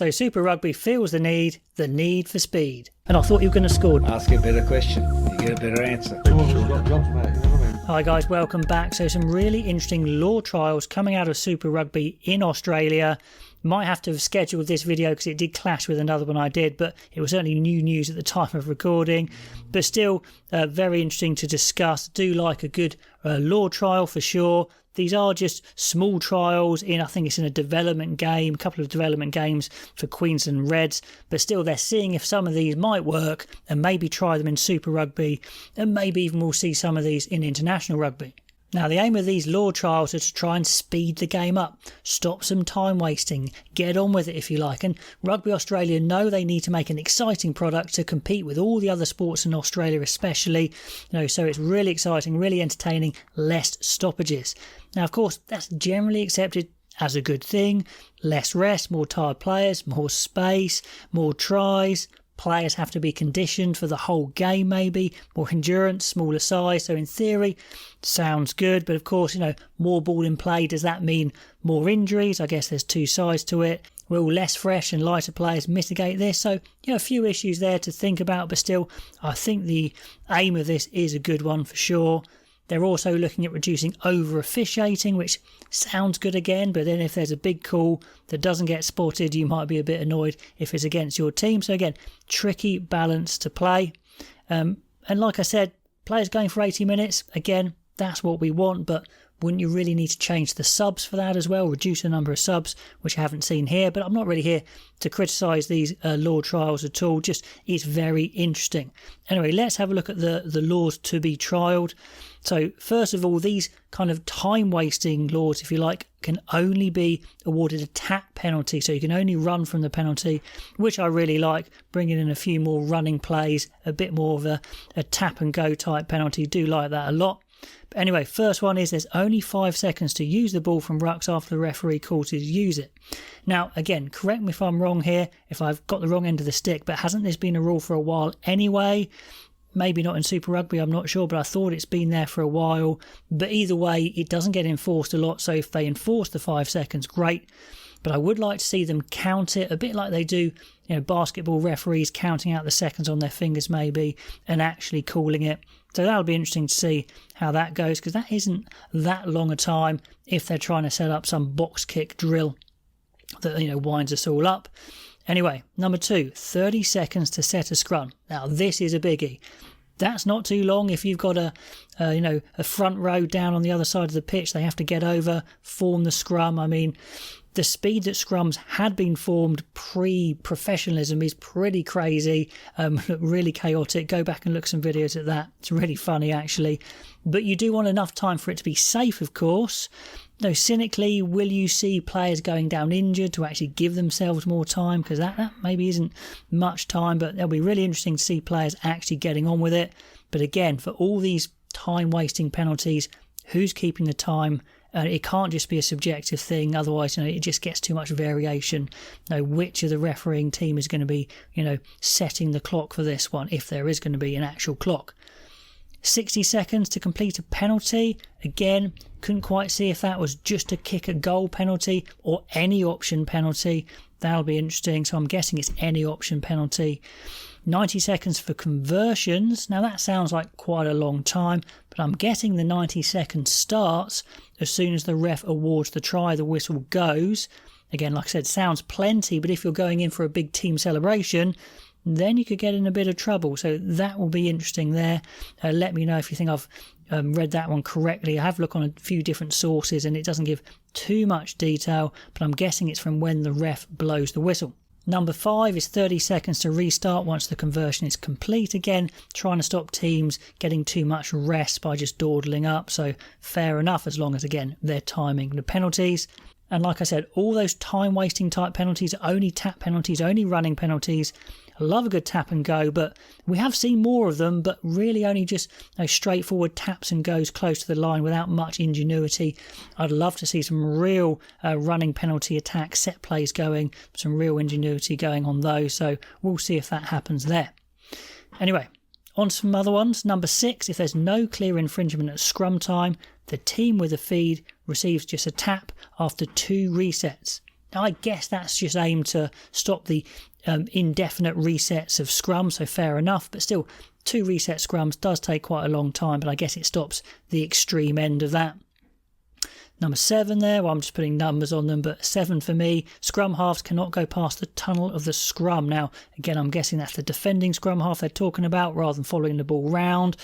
So Super Rugby feels the need for speed. And I thought you were going to score. Ask a better question, you get a better answer. Hi guys, welcome back. So some really interesting law trials coming out of Super Rugby in Australia. Might have to have scheduled this video because it did clash with another one I did, but it was certainly new news at the time of recording. But still very interesting to discuss. Do like a good law trial for sure. These are just small trials I think it's in a development game, a couple of development games for Queensland Reds, but still they're seeing if some of these might work and maybe try them in Super Rugby, and maybe even we'll see some of these in international rugby. Now, the aim of these law trials are to try and speed the game up, stop some time wasting, get on with it if you like. And Rugby Australia know they need to make an exciting product to compete with all the other sports in Australia especially. So it's really exciting, really entertaining, less stoppages. Now, of course, that's generally accepted as a good thing. Less rest, more tired players, more space, more tries. Players have to be conditioned for the whole game maybe, more endurance, smaller size. So in theory, sounds good. But of course, more ball in play, does that mean more injuries? I guess there's two sides to it. Will less fresh and lighter players mitigate this? So, a few issues there to think about. But still, I think the aim of this is a good one for sure. They're also looking at reducing over-officiating, which sounds good again, but then if there's a big call that doesn't get spotted, you might be a bit annoyed if it's against your team. So again, tricky balance to play. And like I said, players going for 80 minutes, again, that's what we want, but wouldn't you really need to change the subs for that as well? Reduce the number of subs, which I haven't seen here, but I'm not really here to criticise these law trials at all. Just, it's very interesting. Anyway, let's have a look at the laws to be trialled. So first of all, these kind of time-wasting laws, if you like, can only be awarded a tap penalty. So you can only run from the penalty, which I really like, bringing in a few more running plays, a bit more of a tap-and-go type penalty. Do like that a lot. But anyway, first one is there's only 5 seconds to use the ball from rucks after the referee calls you to use it. Now, again, correct me if I'm wrong here, if I've got the wrong end of the stick, but hasn't this been a rule for a while anyway? Maybe not in Super Rugby, I'm not sure, but I thought it's been there for a while. But either way, it doesn't get enforced a lot, so if they enforce the 5 seconds, great. But I would like to see them count it a bit like they do, basketball referees counting out the seconds on their fingers maybe and actually calling it. So that'll be interesting to see how that goes, because that isn't that long a time if they're trying to set up some box kick drill that winds us all up. Anyway, number 2, 30 seconds to set a scrum. Now this is a biggie. That's not too long. If you've got a front row down on the other side of the pitch, they have to get over, form the scrum. I mean, the speed that scrums had been formed pre-professionalism is pretty crazy, really chaotic. Go back and look some videos at that. It's really funny, actually. But you do want enough time for it to be safe, of course. No, cynically, will you see players going down injured to actually give themselves more time? Because that maybe isn't much time, but it'll be really interesting to see players actually getting on with it. But again, for all these time-wasting penalties, who's keeping the time? It can't just be a subjective thing, otherwise it just gets too much variation. Which of the refereeing team is going to be setting the clock for this one, if there is going to be an actual clock. 60 seconds to complete a penalty. Again, couldn't quite see if that was just a kick a goal penalty or any option penalty. That'll be interesting, so I'm guessing it's any option penalty. 90 seconds for conversions. Now that sounds like quite a long time, but I'm guessing the 90 seconds starts as soon as the ref awards the try, the whistle goes. Again, like I said, sounds plenty, but if you're going in for a big team celebration, then you could get in a bit of trouble. So that will be interesting there. Let me know if you think I've read that one correctly. I have looked on a few different sources and it doesn't give too much detail, but I'm guessing it's from when the ref blows the whistle. Number 5 is 30 seconds to restart once the conversion is complete. Again, trying to stop teams getting too much rest by just dawdling up. So fair enough, as long as, again, they're timing the penalties. And like I said, all those time-wasting type penalties are only tap penalties, only running penalties. I love a good tap and go, but we have seen more of them, but really only just straightforward taps and goes close to the line without much ingenuity. I'd love to see some real running penalty attack set plays going, some real ingenuity going on those, so we'll see if that happens there. Anyway, on to some other ones. Number 6, if there's no clear infringement at scrum time, the team with a feed receives just a tap after 2 resets. Now, I guess that's just aimed to stop the indefinite resets of scrum, so fair enough, but still 2 reset scrums does take quite a long time, but I guess it stops the extreme end of that. Number 7 there, well, I'm just putting numbers on them, but 7 for me, scrum halves cannot go past the tunnel of the scrum. Now, again, I'm guessing that's the defending scrum half they're talking about, rather than following the ball round,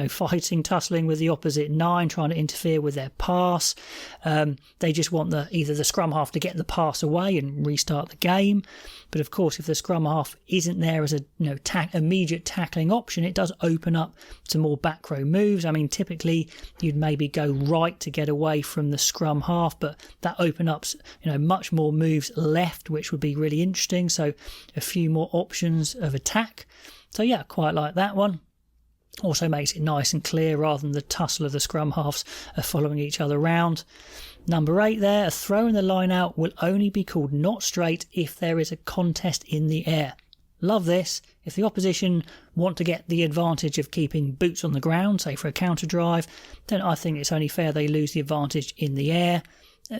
fighting, tussling with the opposite 9, trying to interfere with their pass. They just want either the scrum half to get the pass away and restart the game. But of course, if the scrum half isn't there as a immediate tackling option, it does open up to more back row moves. I mean, typically you'd maybe go right to get away from the scrum half, but that opens up much more moves left, which would be really interesting. So a few more options of attack. So yeah, quite like that one. Also makes it nice and clear rather than the tussle of the scrum halves following each other round. Number 8 there, a throw in the line out will only be called not straight if there is a contest in the air. Love this. If the opposition want to get the advantage of keeping boots on the ground, say for a counter drive, then I think it's only fair they lose the advantage in the air.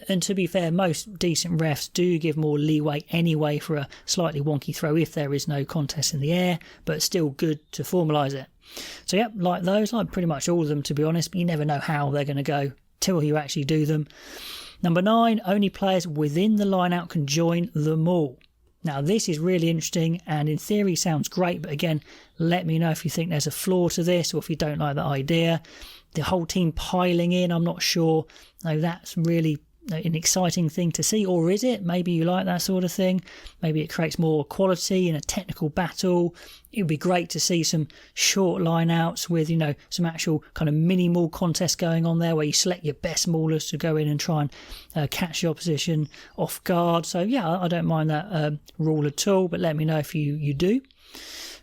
And to be fair, most decent refs do give more leeway anyway for a slightly wonky throw if there is no contest in the air, but still good to formalise it. So yeah, like those, like pretty much all of them to be honest, but you never know how they're going to go till you actually do them. Number 9, only players within the line out can join the maul. Now this is really interesting and in theory sounds great, but again, let me know if you think there's a flaw to this or if you don't like that idea. The whole team piling in, I'm not sure. No, that's really an exciting thing to see, or is it? Maybe you like that sort of thing. Maybe it creates more quality in a technical battle. It would be great to see some short line outs with some actual kind of mini maul contest going on there where you select your best maulers to go in and try and catch the opposition off guard. So yeah, I don't mind that rule at all, but let me know if you do.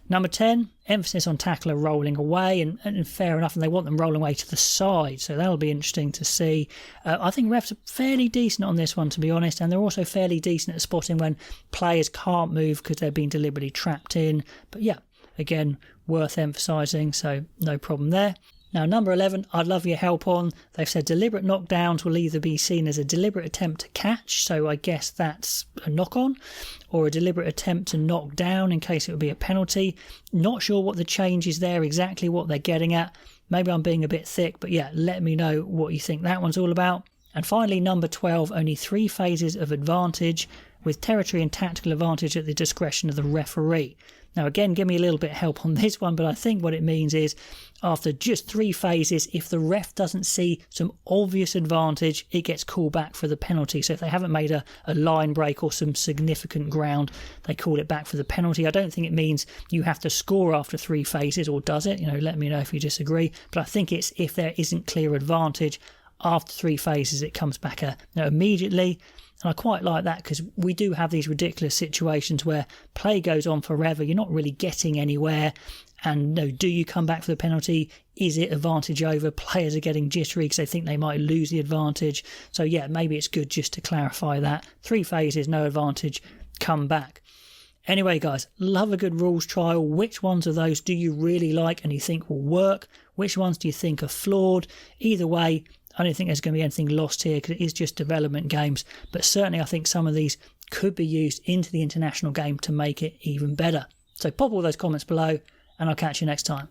Number 10, emphasis on tackler rolling away, and fair enough, and they want them rolling away to the side, so that'll be interesting to see. I think refs are fairly decent on this one, to be honest, and they're also fairly decent at spotting when players can't move because they're being deliberately trapped in. But yeah, again, worth emphasising, so no problem there. Now, number 11, I'd love your help on. They've said deliberate knockdowns will either be seen as a deliberate attempt to catch, so I guess that's a knock-on, or a deliberate attempt to knock down in case it would be a penalty. Not sure what the change is there, exactly what they're getting at. Maybe I'm being a bit thick, but yeah, let me know what you think that one's all about. And finally, number 12, only 3 phases of advantage, with territory and tactical advantage at the discretion of the referee. Now again, give me a little bit of help on this one, but I think what it means is after just 3 phases, if the ref doesn't see some obvious advantage, it gets called back for the penalty. So if they haven't made a line break or some significant ground, they call it back for the penalty. I don't think it means you have to score after 3 phases, or does it? Let me know if you disagree. But I think it's if there isn't clear advantage after 3 phases, it comes back immediately. And I quite like that because we do have these ridiculous situations where play goes on forever. You're not really getting anywhere. And do you come back for the penalty? Is it advantage over? Players are getting jittery because they think they might lose the advantage. So yeah, maybe it's good just to clarify that. 3 phases, no advantage, come back. Anyway, guys, love a good rules trial. Which ones of those do you really like and you think will work? Which ones do you think are flawed? Either way, I don't think there's going to be anything lost here because it is just development games. But certainly I think some of these could be used into the international game to make it even better. So pop all those comments below and I'll catch you next time.